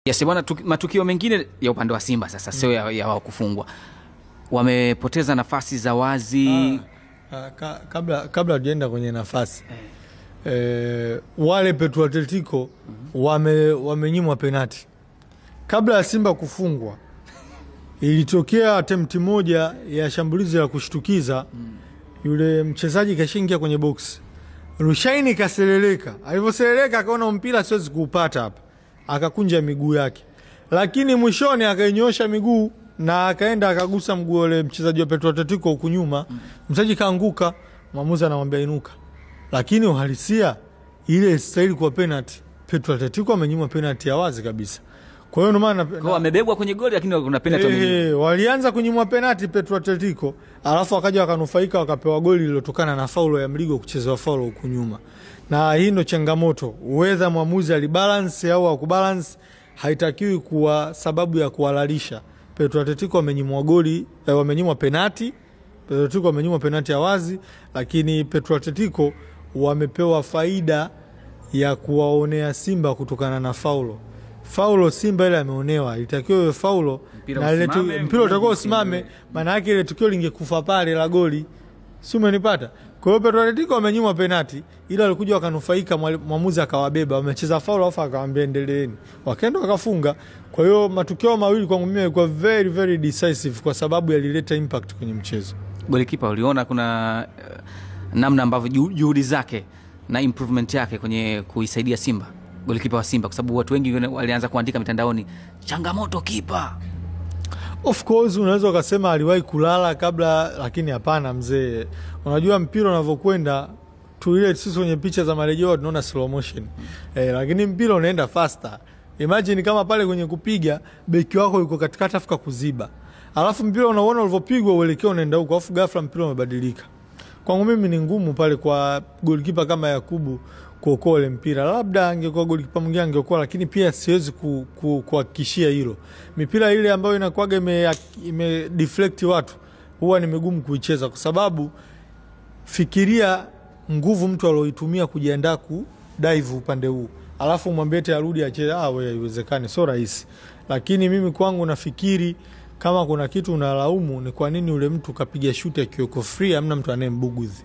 Yes, bwana, matukio mengine ya upande wa Simba sasa sio ya wao kufungwa. Wamepoteza nafasi za wazi. Kabla tujaenda kwenye nafasi. Wale Petro Atletico wamenyimwa penalti. Kabla ya Simba kufungwa ilitokea attempt moja ya shambulizi la kushtukiza. Yule mchezaji kashingia kwenye box. Rushaini kaseleleka. Alivyoseleleka akaona mpira siwezi kuupata hapa. Akakunja miguu yake. Lakini mwishoni akainyosha miguu na akaenda akagusa mguu ule mchezaji wa Petro Atletico huku nyuma. Mchezaji kaanguka, mwamuzi anamwambia inuka. Lakini uhalisia ile stahili kwa penalty. Petro Atletico amenyimwa penalty ya wazi kabisa. Kwa hiyo maana kwa amebebwa kwenye goli lakini kuna penalty walianza kunyimwa penalty Petro Atletico, alafu wakaja wakanufaika wakapewa goli lililotokana na faulo ya Mligo kuchezewa faulo huku nyuma. Na hii ndio changamoto. Uweza mwamuzi alibalance au akubalance haitakiwi kuwa sababu ya kuhalalisha. Petro Atletico wamenyimwa goli, wamenyimwa penalty. Petro Atletico wamenyimwa penalty ya wazi, lakini Petro Atletico wamepewa faida ya kuwaonea Simba kutokana na faulo. Faulo Simba ile ameonewa, ilitakiwa faulo na ile mpira utakuwa usimame, maana yake ile tukio lingekufa pale la goli. Si umenipata? Kwa hiyo Petro Atletico wamenyimwa penalti, ila walikuja wakanufaika, mwamuzi akawabeba, wamecheza faulo afa akawaambia endeleeni. Wakaenda wakafunga. Kwa hiyo matukio mawili kwangu mimi yalikuwa very very decisive kwa sababu yalileta impact kwenye mchezo. Golikipa uliona kuna namna ambavyo juhudi zake na improvement yake kwenye kuisaidia Simba. Golikipa wa Simba kwa sababu watu wengi walianza kuandika mitandaoni changamoto kipa. Of course unaweza ukasema aliwahi kulala kabla, lakini hapana mzee. Unajua mpira unavyokwenda tu ile sisi kwenye picha za marejeo tunaona slow motion. Lakini mpira unaenda faster. Imagine kama pale kwenye kupiga beki wako yuko katikati afika kuziba. Alafu mpira unaona ulivyopigwa uelekeo unaenda huko, afu ghafla mpira umebadilika. Kwangu mimi ni ngumu pale kwa golikipa kama Yakubu kuokoa ile mpira. Labda angekuwa golikipa mwingine angeokoa, lakini pia siwezi kuhakikishia hilo. Mipira ile ambayo inakuaga ime deflect watu huwa ni migumu kuicheza kwa sababu fikiria nguvu mtu aloitumia kujiandaa ku dive upande huu. Alafu mwambie eti arudi acheze, wewe haiwezekani, sio rahisi. Lakini mimi kwangu nafikiri kama kuna kitu unalaumu ni kwa nini ule mtu kapiga shoot akiwa free, hamna mtu anayembugudhi.